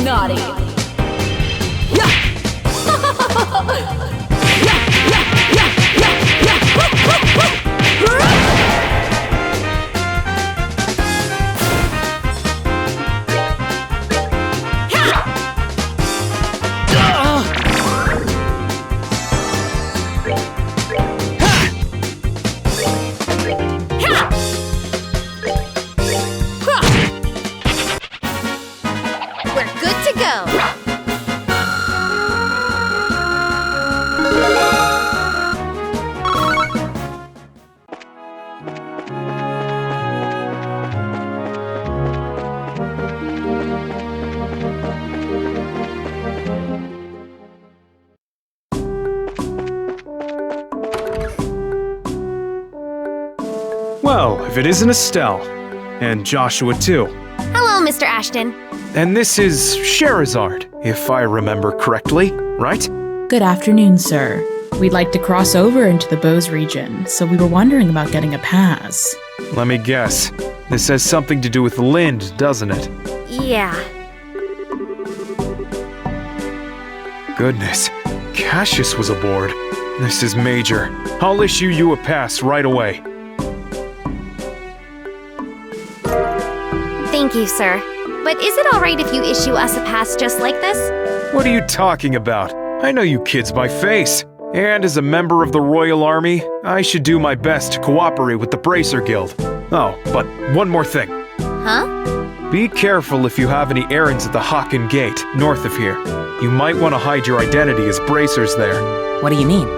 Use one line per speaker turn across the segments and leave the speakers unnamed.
naughty. Yeah.
Well, if it isn't Estelle. And Joshua, too.
Hello, Mr. Ashton.
And this is Sherazard, if I remember correctly, right?
Good afternoon, sir. We'd like to cross over into the BOSE region, so we were wondering about getting a pass.
Let me guess. This has something to do with Lind, doesn't it?
Yeah.
Goodness. Cassius was aboard. This is major. I'll issue you a pass right away.
Thank you, sir. But is it alright if you issue us a pass just like this?
What are you talking about? I know you kids by face. And as a member of the Royal Army, I should do my best to cooperate with the Bracer Guild. Oh, but one more thing.
Huh?
Be careful if you have any errands at the Hocken Gate, north of here. You might want to hide your identity as bracers there.
What do you mean?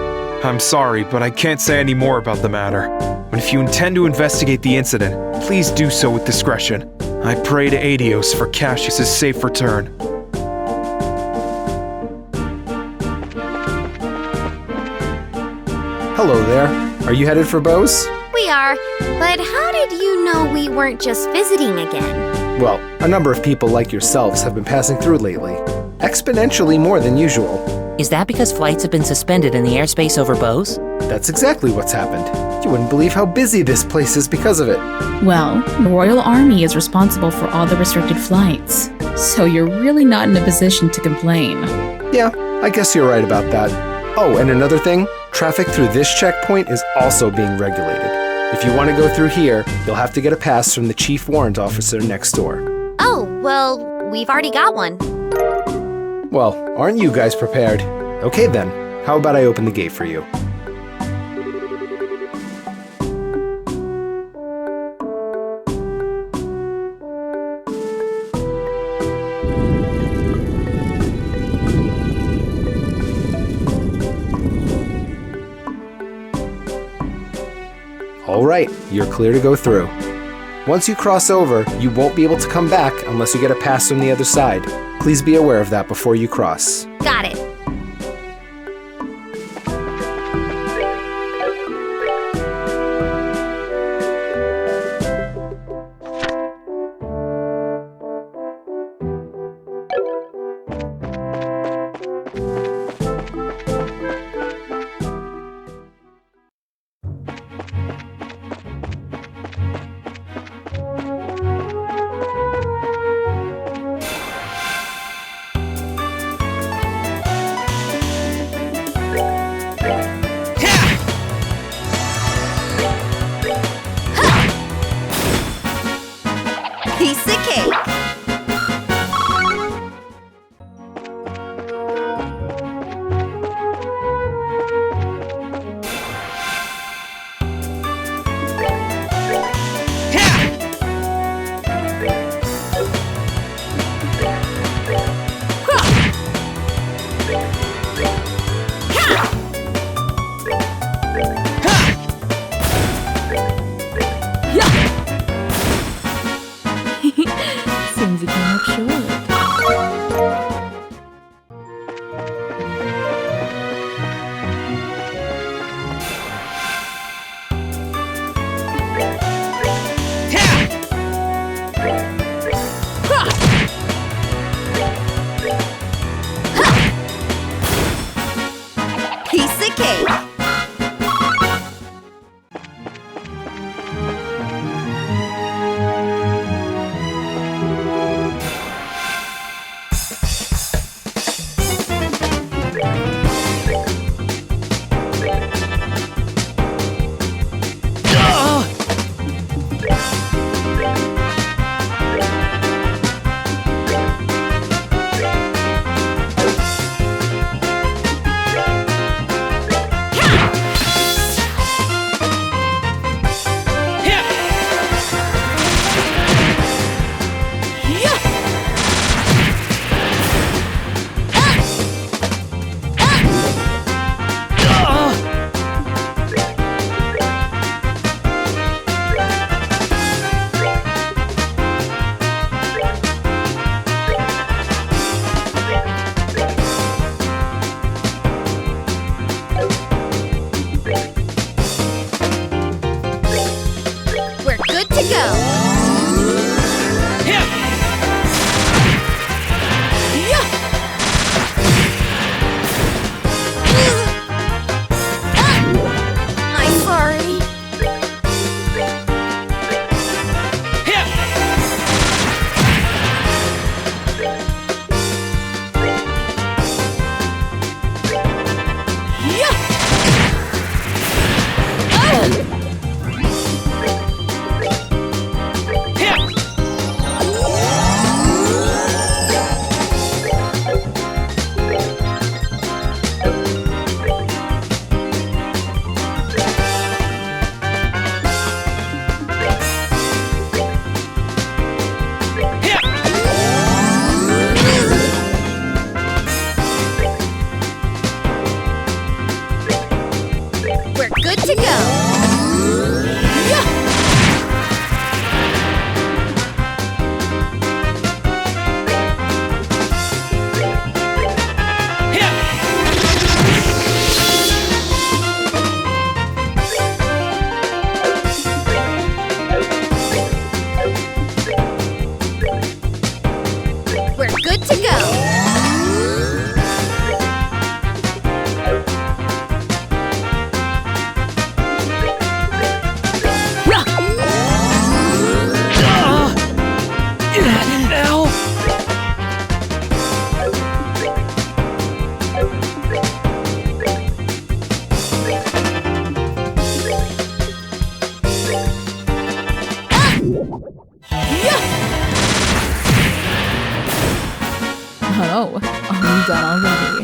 I'm sorry, but I can't say any more about the matter. But if you intend to investigate the incident, please do so with discretion. I pray to Adios for Cassius's safe return.
Hello there. Are you headed for BOSE?
We are. But how did you know we weren't just visiting again?
Well, a number of people like yourselves have been passing through lately. Exponentially more than usual.
Is that because flights have been suspended in the airspace over BOSE?
That's exactly what's happened. You wouldn't believe how busy this place is because of it.
Well, the Royal Army is responsible for all the restricted flights, so you're really not in a position to complain.
Yeah, I guess you're right about that. Oh, and another thing, traffic through this checkpoint is also being regulated. If you want to go through here, you'll have to get a pass from the Chief Warrant Officer next door.
Oh, well, we've already got one.
Well, aren't you guys prepared? Okay then, how about I open the gate for you? Alright, you're clear to go through. Once you cross over, you won't be able to come back unless you get a pass from the other side. Please be aware of that before you cross.
Got it.
Oh, are you done already?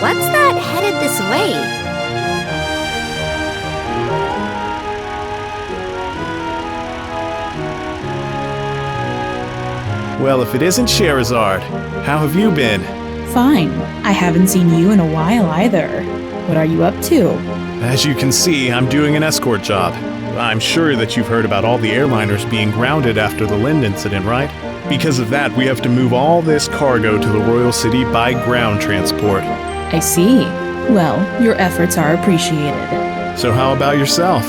What's that headed this way?
Well, if it isn't Sherazard, how have you been?
Fine. I haven't seen you in a while either. What are you up to?
As you can see, I'm doing an escort job. I'm sure that you've heard about all the airliners being grounded after the Lind incident, right? Because of that, we have to move all this cargo to the Royal City by ground transport.
I see. Well, your efforts are appreciated.
So how about yourself?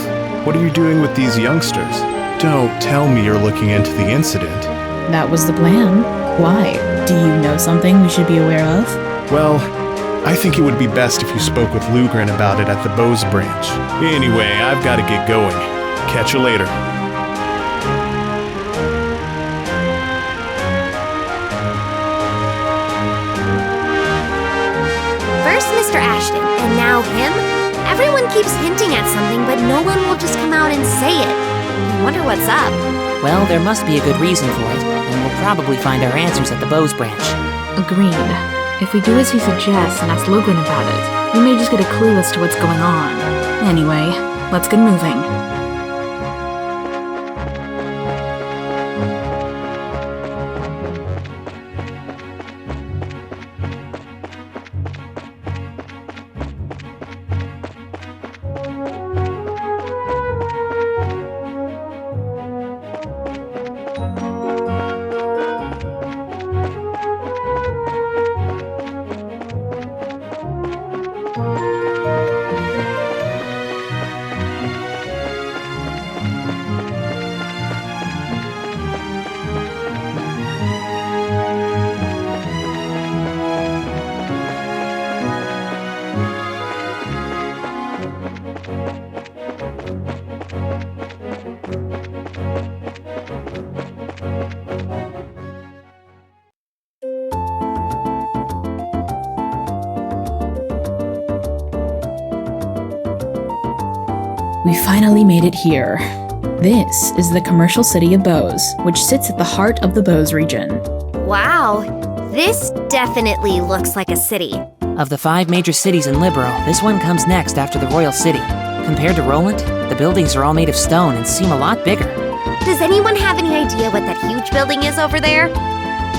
What are you doing with these youngsters? Don't tell me you're looking into the incident.
That was the plan. Why? Do you know something we should be aware of?
Well, I think it would be best if you spoke with Lugren about it at the BOSE branch. Anyway, I've got to get going. Catch you later.
First Mr. Ashton, and now him? Everyone keeps hinting at something, but no one will just come out and say it. I wonder what's up.
Well, there must be a good reason for it, and we'll probably find our answers at the BOSE branch.
Agreed. If we do as he suggests and ask Logren about it, we may just get a clue as to what's going on. Anyway, let's get moving.
We finally made it here. This is the commercial city of BOSE, which sits at the heart of the BOSE region.
Wow, this definitely looks like a city.
Of the 5 major cities in Libero, this one comes next after the Royal City. Compared to Roland, the buildings are all made of stone and seem a lot bigger.
Does anyone have any idea what that huge building is over there?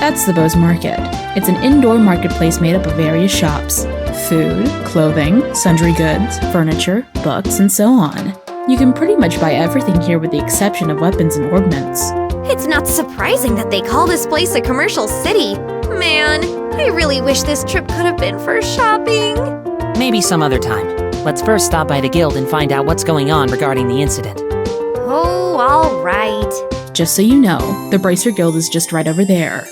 That's the BOSE Market. It's an indoor marketplace made up of various shops. Food, clothing, sundry goods, furniture, books, and so on. You can pretty much buy everything here with the exception of weapons and ordnance.
It's not surprising that they call this place a commercial city. Man, I really wish this trip could have been for shopping.
Maybe some other time. Let's first stop by the guild and find out what's going on regarding the incident.
Oh, all right.
Just so you know, the Bracer Guild is just right over there.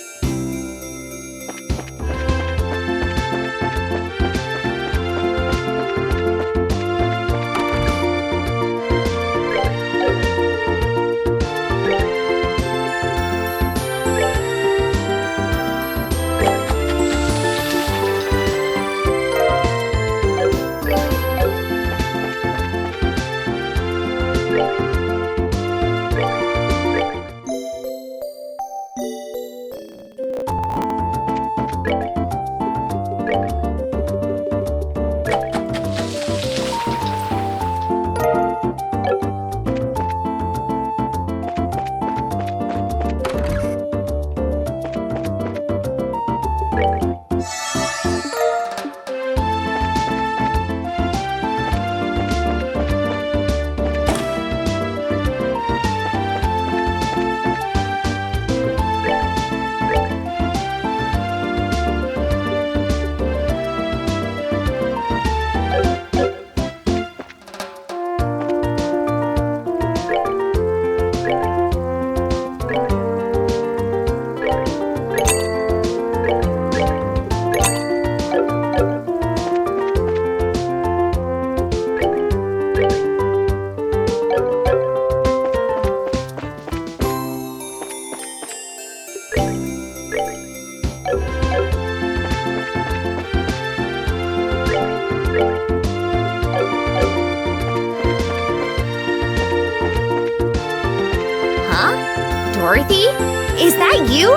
Dorothy? Is that you?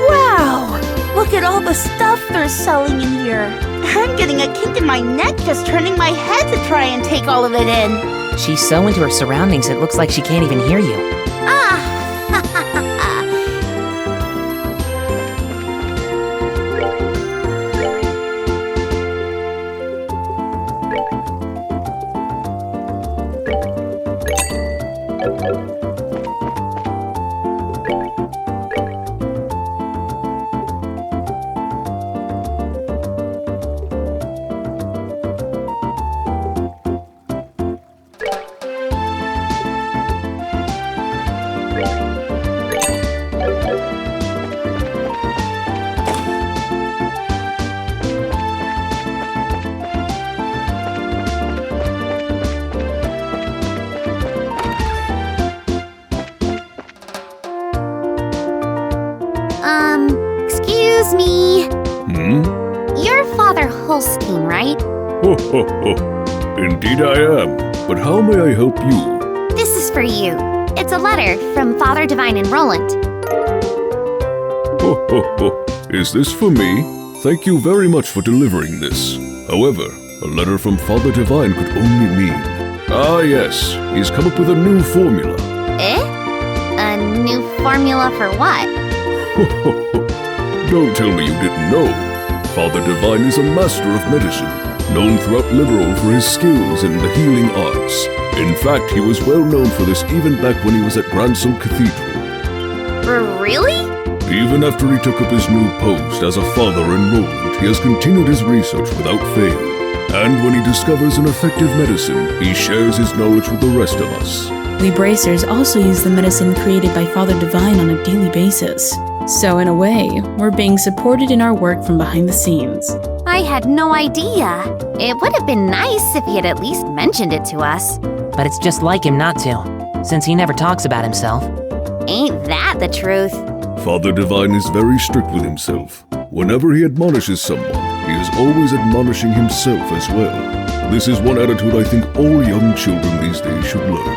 Wow! Look at all the stuff they're selling in here. I'm getting a kink in my neck just turning my head to try and take all of it in.
She's so into her surroundings it looks like she can't even hear you.
Ah! Excuse me. You're Father Holstein, right?
Ho ho ho. Indeed I am. But how may I help you?
This is for you. It's a letter from Father Divine and Roland.
Ho ho ho. Is this for me? Thank you very much for delivering this. However, a letter from Father Divine could only mean... Ah yes, he's come up with a new formula.
Eh? A new formula for what?
Ho ho ho. Don't tell me you didn't know. Father Divine is a master of medicine, known throughout Liberal for his skills in the healing arts. In fact, he was well known for this even back when he was at Gransel Cathedral.
Really?
Even after he took up his new post as a father in Roland, he has continued his research without fail. And when he discovers an effective medicine, he shares his knowledge with the rest of us.
We bracers also use the medicine created by Father Divine on a daily basis. So in a way, we're being supported in our work from behind the scenes.
I had no idea. It would have been nice if he had at least mentioned it to us.
But it's just like him not to, since he never talks about himself.
Ain't that the truth?
Father Divine is very strict with himself. Whenever he admonishes someone, he is always admonishing himself as well. This is one attitude I think all young children these days should learn.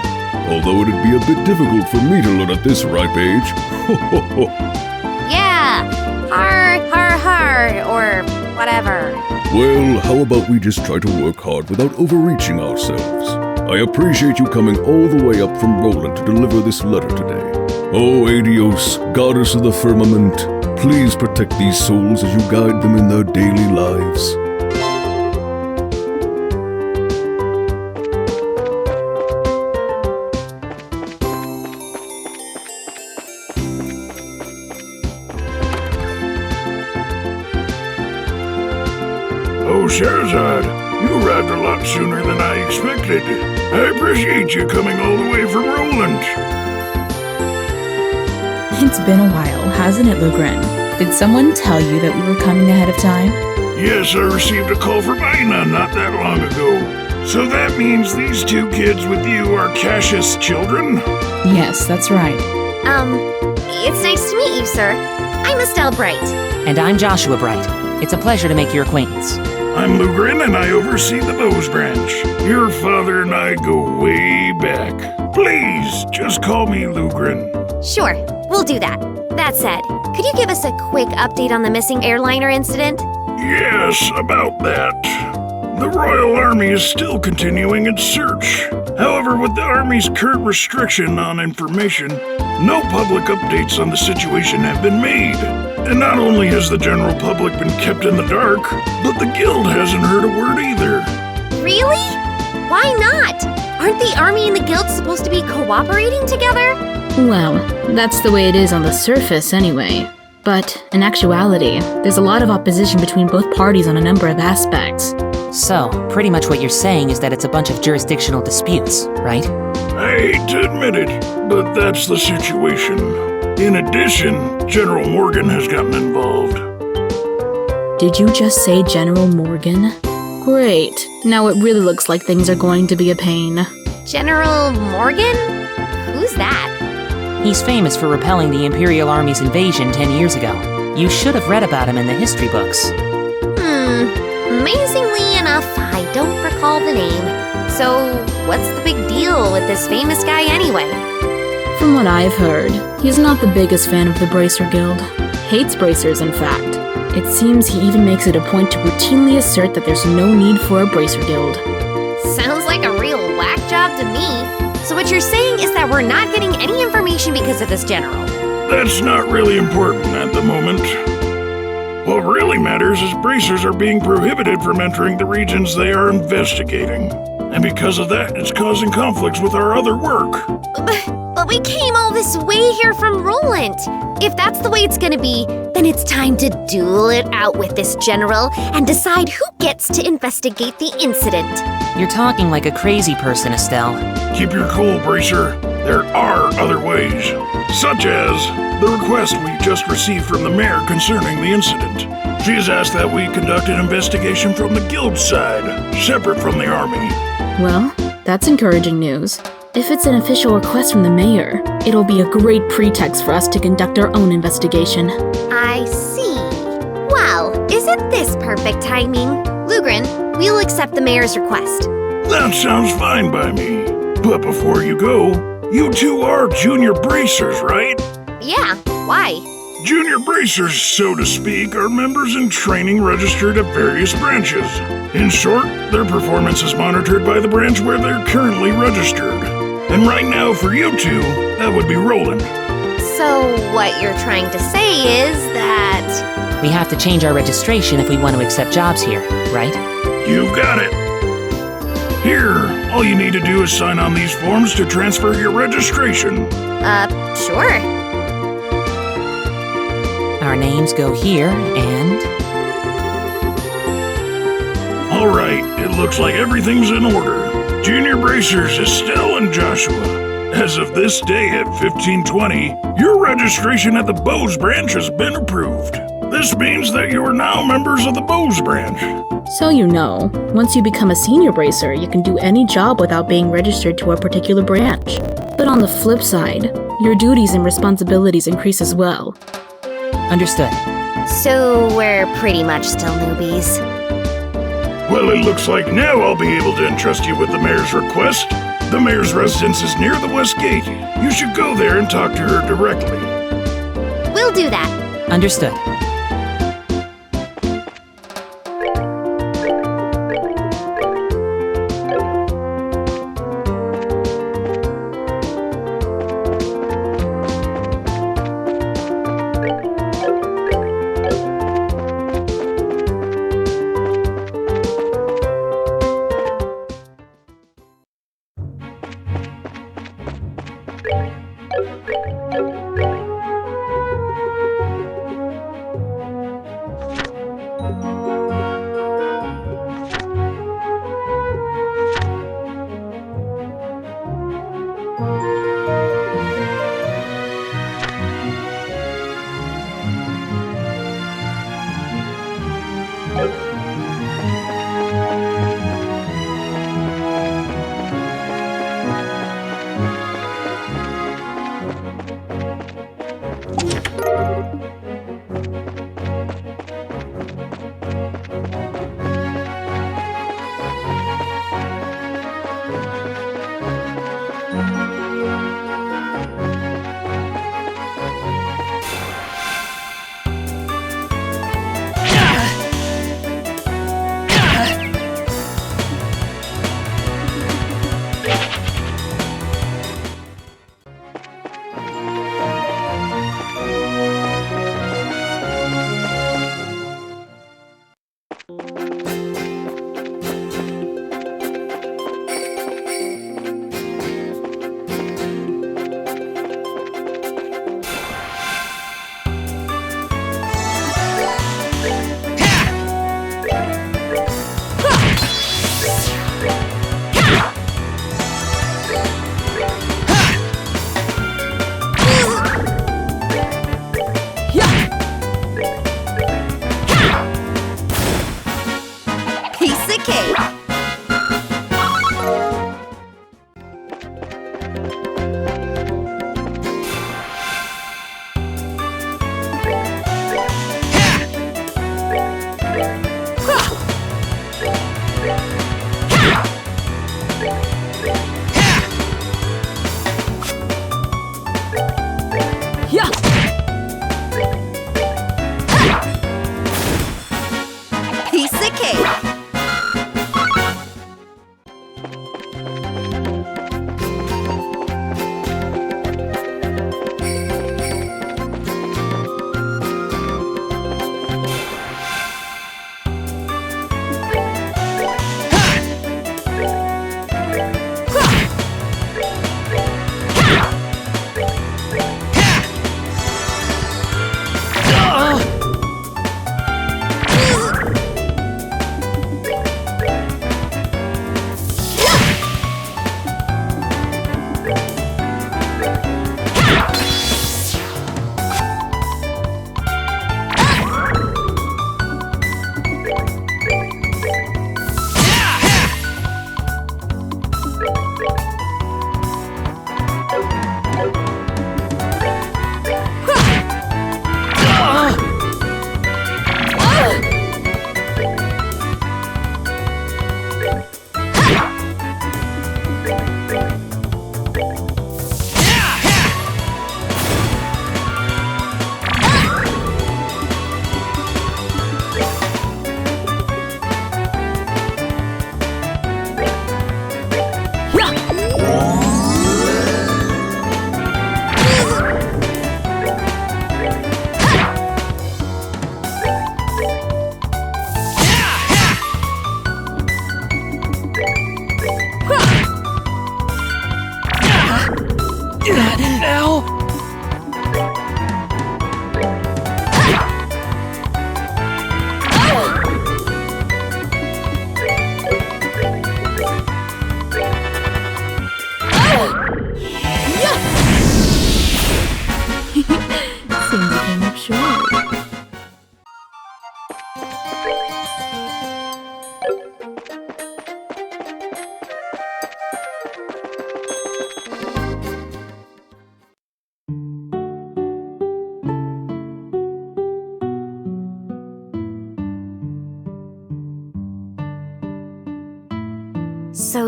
Although it'd be a bit difficult for me to learn at this ripe age. Ho ho ho.
Yeah, har, or whatever.
Well, how about we just try to work hard without overreaching ourselves? I appreciate you coming all the way up from Roland to deliver this letter today. Oh, Adios, goddess of the firmament, please protect these souls as you guide them in their daily lives.
Oh, Sherazade, you arrived a lot sooner than I expected. I appreciate you coming all the way from Roland.
It's been a while, hasn't it, Lugren? Did someone tell you that we were coming ahead of time?
Yes, I received a call from Ina not that long ago. So that means these two kids with you are Cassius' children?
Yes, that's right.
It's nice to meet you, sir. I'm Estelle Bright.
And I'm Joshua Bright. It's a pleasure to make your acquaintance.
I'm Lugren and I oversee the BOSE branch. Your father and I go way back. Please, just call me Lugren.
Sure, we'll do that. That said, could you give us a quick update on the missing airliner incident?
Yes, about that. The Royal Army is still continuing its search. However, with the Army's current restriction on information, no public updates on the situation have been made. And not only has the general public been kept in the dark, but the Guild hasn't heard a word either.
Really? Why not? Aren't the Army and the Guild supposed to be cooperating together?
Well, that's the way it is on the surface anyway. But in actuality, there's a lot of opposition between both parties on a number of aspects.
So, pretty much what you're saying is that it's a bunch of jurisdictional disputes, right?
I hate to admit it, but that's the situation. In addition, General Morgan has gotten involved.
Did you just say General Morgan? Great. Now it really looks like things are going to be a pain.
General Morgan? Who's that?
He's famous for repelling the Imperial Army's invasion 10 years ago. You should have read about him in the history books.
Amazingly enough, I don't recall the name. So, what's the big deal with this famous guy anyway?
From what I've heard, he's not the biggest fan of the Bracer Guild. Hates bracers, in fact. It seems he even makes it a point to routinely assert that there's no need for a Bracer Guild.
Sounds like a real whack job to me. So what you're saying is that we're not getting any information because of this general?
That's not really important at the moment. What really matters is bracers are being prohibited from entering the regions they are investigating. And because of that, it's causing conflicts with our other work.
But we came all this way here from Roland. If that's the way it's gonna be, then it's time to duel it out with this general and decide who gets to investigate the incident.
You're talking like a crazy person, Estelle.
Keep your cool, Bracer. There are other ways, such as the request we just received from the mayor concerning the incident. She has asked that we conduct an investigation from the guild side, separate from the army.
Well, that's encouraging news. If it's an official request from the mayor, it'll be a great pretext for us to conduct our own investigation.
I see. Well, isn't this perfect timing? Lugren, we'll accept the mayor's request.
That sounds fine by me. But before you go, you two are junior bracers, right?
Yeah, why?
Junior bracers, so to speak, are members in training registered at various branches. In short, their performance is monitored by the branch where they're currently registered. And right now, for you two, that would be Roland.
So what you're trying to say is that...
We have to change our registration if we want to accept jobs here, right?
You've got it. Here, all you need to do is sign on these forms to transfer your registration.
Sure.
Our names go here, and...
All right, it looks like everything's in order. Junior Bracers, Estelle and Joshua. As of this day at 15:20, your registration at the BOSE branch has been approved. This means that you are now members of the BOSE branch.
So you know, once you become a senior bracer, you can do any job without being registered to a particular branch. But on the flip side, your duties and responsibilities increase as well.
Understood.
So we're pretty much still newbies.
Well, it looks like now I'll be able to entrust you with the mayor's request. The mayor's residence is near the west gate. You should go there and talk to her directly.
We'll do that.
Understood.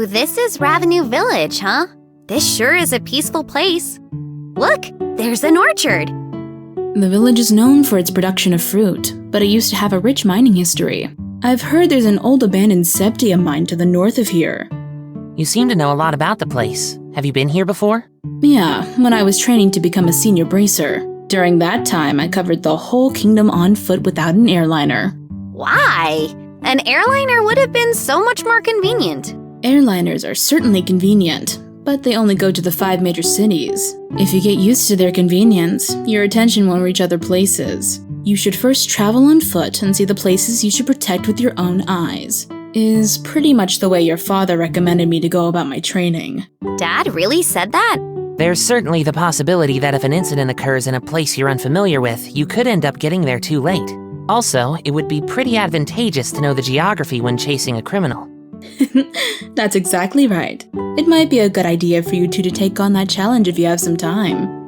So this is Ravenue Village, huh? This sure is a peaceful place. Look, there's an orchard.
The village is known for its production of fruit, but it used to have a rich mining history. I've heard there's an old abandoned septium mine to the north of here.
You seem to know a lot about the place. Have you been here before?
Yeah, when I was training to become a senior bracer. During that time, I covered the whole kingdom on foot without an airliner.
Why? An airliner would have been so much more convenient.
Airliners are certainly convenient, but they only go to the 5 major cities. If you get used to their convenience, your attention won't reach other places. You should first travel on foot and see the places you should protect with your own eyes. Is pretty much the way your father recommended me to go about my training.
Dad really said that?
There's certainly the possibility that if an incident occurs in a place you're unfamiliar with, you could end up getting there too late. Also, it would be pretty advantageous to know the geography when chasing a criminal.
That's exactly right. It might be a good idea for you two to take on that challenge if you have some time.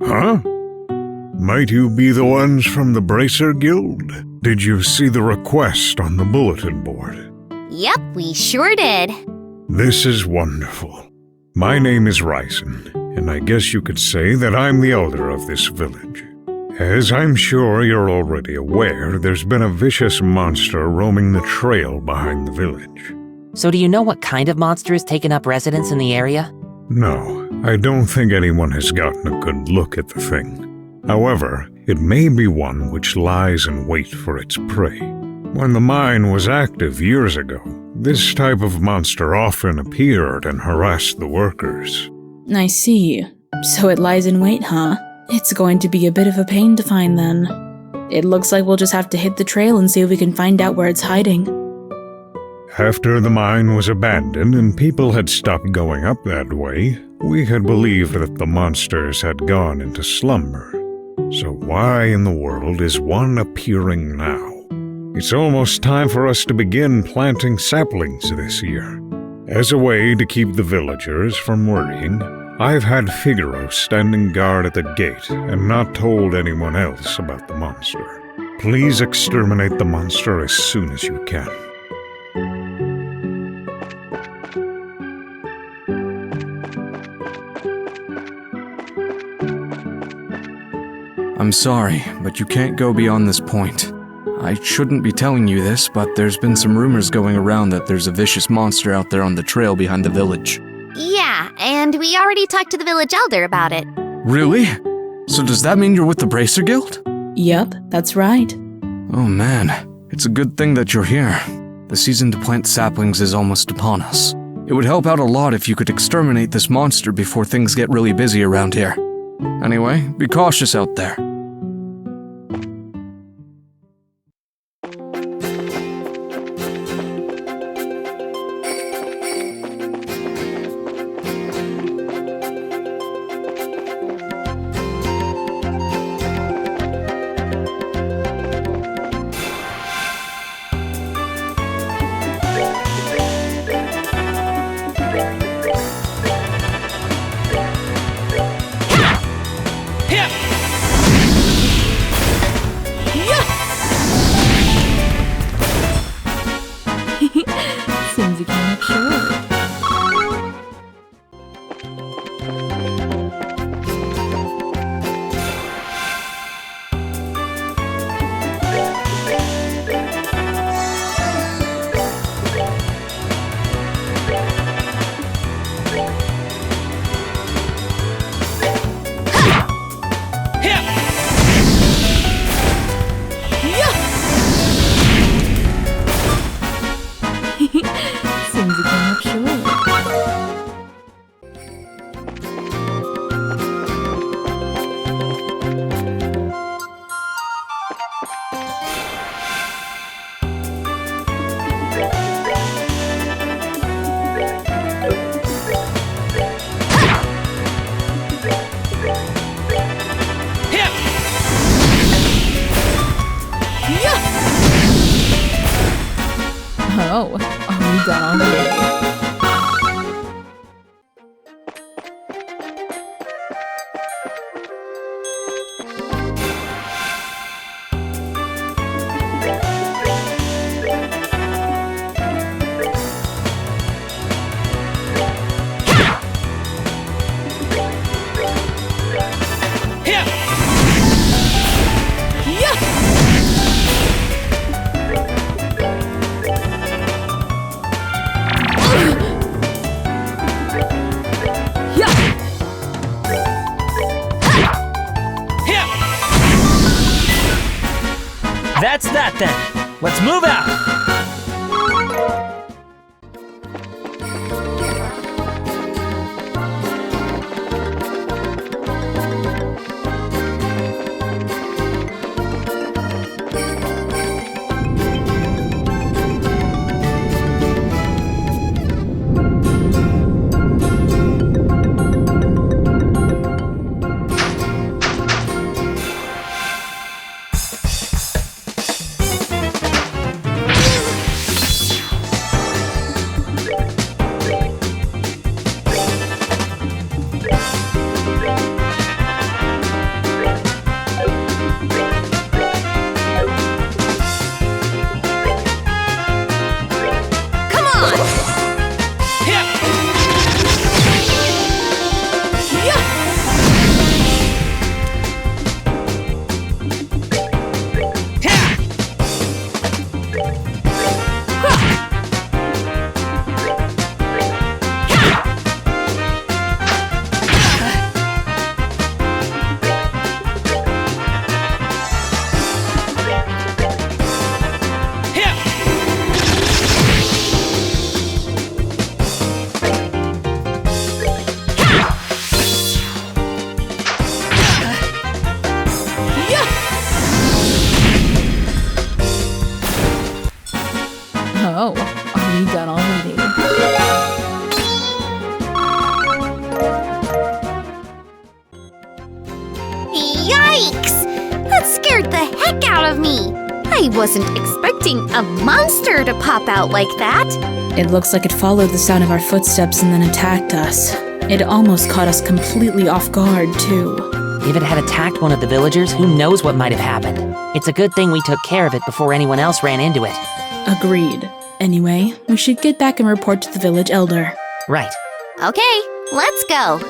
Huh? Might you be the ones from the Bracer Guild? Did you see the request on the bulletin board?
Yep, we sure did.
This is wonderful. My name is Ryzen, and I guess you could say that I'm the elder of this village. As I'm sure you're already aware, there's been a vicious monster roaming the trail behind the village.
So do you know what kind of monster has taken up residence in the area?
No, I don't think anyone has gotten a good look at the thing. However, it may be one which lies in wait for its prey. When the mine was active years ago, this type of monster often appeared and harassed the workers.
I see. So it lies in wait, huh? It's going to be a bit of a pain to find then. It looks like we'll just have to hit the trail and see if we can find out where it's hiding.
After the mine was abandoned and people had stopped going up that way, we had believed that the monsters had gone into slumber. So why in the world is one appearing now? It's almost time for us to begin planting saplings this year. As a way to keep the villagers from worrying, I've had Figaro standing guard at the gate and not told anyone else about the monster. Please exterminate the monster as soon as you can.
I'm sorry, but you can't go beyond this point. I shouldn't be telling you this, but there's been some rumors going around that there's a vicious monster out there on the trail behind the village.
Yeah, and we already talked to the village elder about it.
Really? So does that mean you're with the Bracer Guild?
Yep, that's right.
Oh man, it's a good thing that you're here. The season to plant saplings is almost upon us. It would help out a lot if you could exterminate this monster before things get really busy around here. Anyway, be cautious out there.
Oh, are we done already?
That's that then. Let's move out.
Oh, are we done already?
Yikes! That scared the heck out of me! I wasn't expecting a monster to pop out like that!
It looks like it followed the sound of our footsteps and then attacked us. It almost caught us completely off guard, too.
If it had attacked one of the villagers, who knows what might have happened. It's a good thing we took care of it before anyone else ran into it.
Agreed. Anyway, we should get back and report to the village elder.
Right.
Okay, let's go!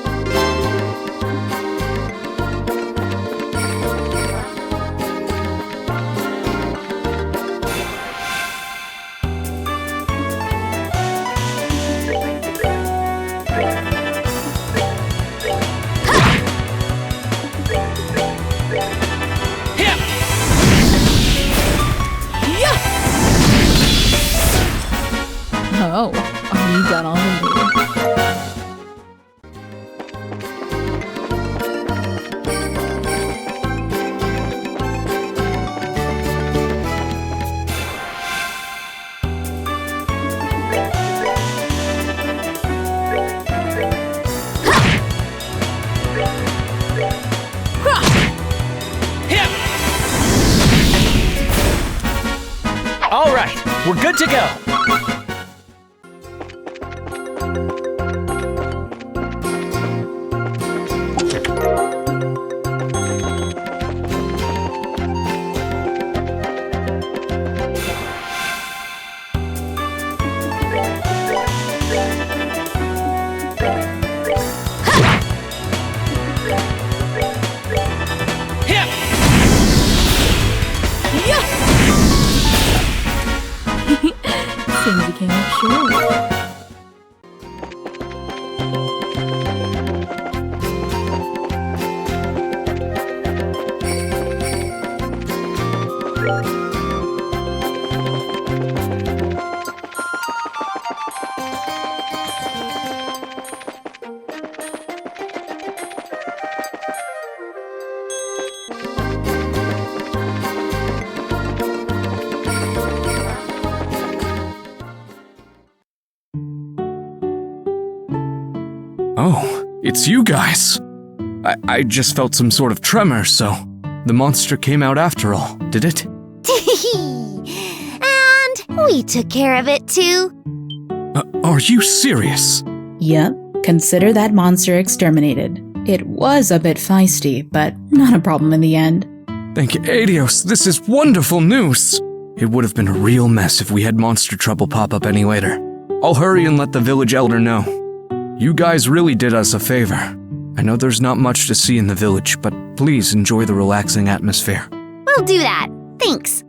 Oh, are we done already?
All right, we're good to go.
Things became short.
Oh, it's you guys. I just felt some sort of tremor, so the monster came out after all, did it?
And we took care of it too.
Are you serious?
Yep, consider that monster exterminated. It was a bit feisty, but not a problem in the end.
Thank you, Adios. This is wonderful news. It would have been a real mess if we had monster trouble pop up any later. I'll hurry and let the village elder know. You guys really did us a favor. I know there's not much to see in the village, but please enjoy the relaxing atmosphere.
We'll do that. Thanks.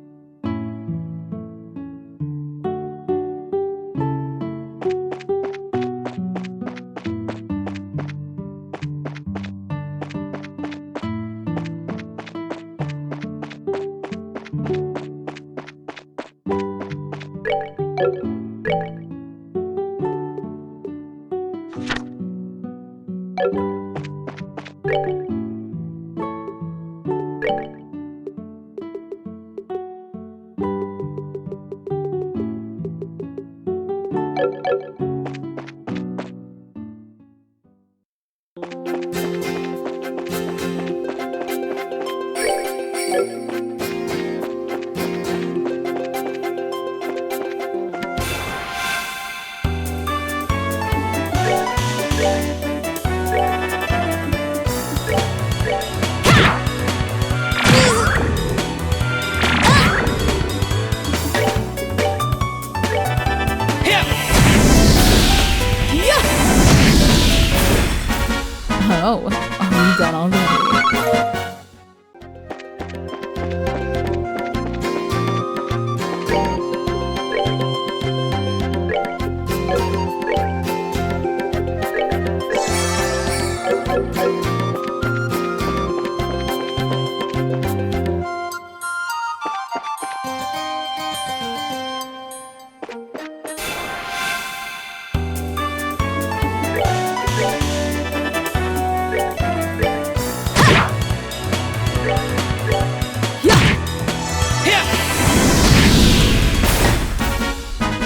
Oh, are you done already?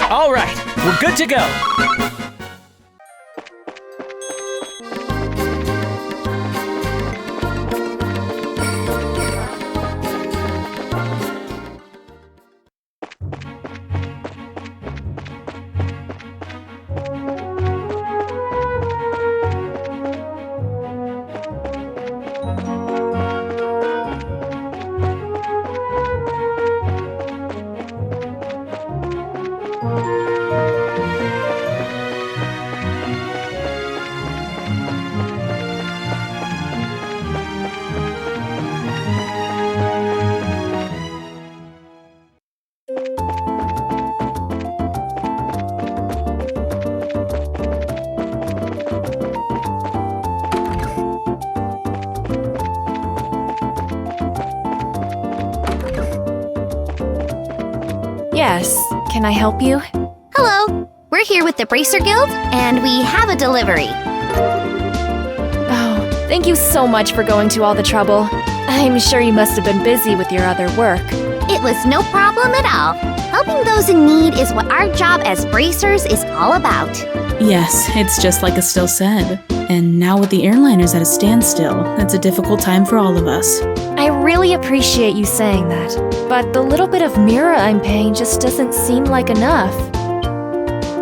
All right, we're good to go.
Yes, can I help you?
Hello, we're here with the Bracer Guild, and we have a delivery.
Oh, thank you so much for going to all the trouble. I'm sure you must have been busy with your other work.
It was no problem at all. Helping those in need is what our job as bracers is all about.
Yes, it's just like Estelle said. And now with the airliners at a standstill, it's a difficult time for all of us.
I really appreciate you saying that, but the little bit of Mira I'm paying just doesn't seem like enough.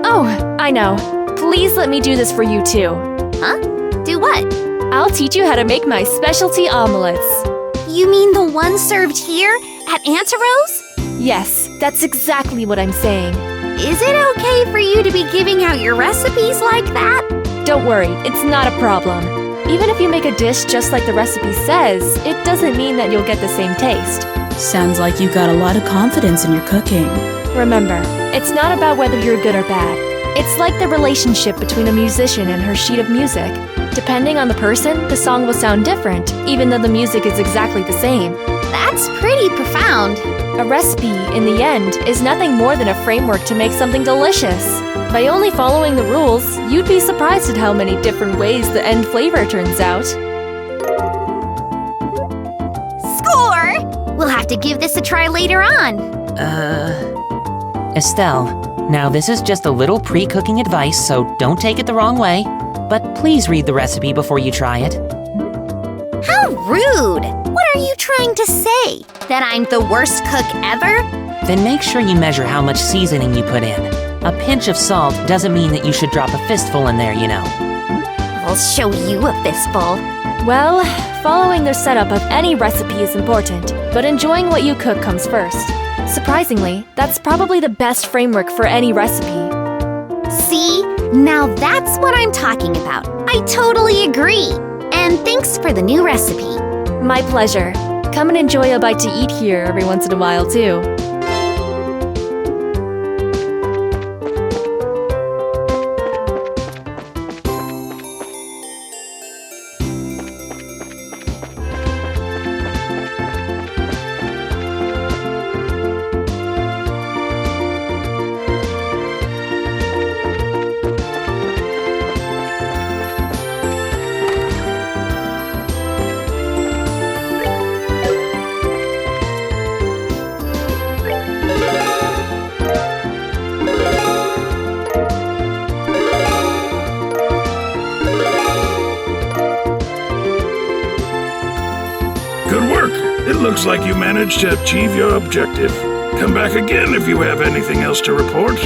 Oh, I know. Please let me do this for you too.
Huh? Do what?
I'll teach you how to make my specialty omelets.
You mean the one served here at Antaro's?
Yes, that's exactly what I'm saying.
Is it okay for you to be giving out your recipes like that?
Don't worry, it's not a problem. Even if you make a dish just like the recipe says, it doesn't mean that you'll get the same taste.
Sounds like you got a lot of confidence in your cooking.
Remember, it's not about whether you're good or bad. It's like the relationship between a musician and her sheet of music. Depending on the person, the song will sound different, even though the music is exactly the same.
That's pretty profound.
A recipe, in the end, is nothing more than a framework to make something delicious. By only following the rules, you'd be surprised at how many different ways the end flavor turns out.
Score! We'll have to give this a try later on.
Estelle, now this is just a little pre-cooking advice, so don't take it the wrong way. but please read the recipe before you try it.
How rude! What are you trying to say? That I'm the worst cook ever?
Then make sure you measure how much seasoning you put in. A pinch of salt doesn't mean that you should drop a fistful in there, you know.
I'll show you a fistful.
Well, following the setup of any recipe is important, but enjoying what you cook comes first. Surprisingly, that's probably the best framework for any recipe.
See? Now that's what I'm talking about. I totally agree. And thanks for the new recipe.
My pleasure. Come and enjoy a bite to eat here every once in a while, too.
Looks like you managed to achieve your objective. Come back again if you have anything else to report.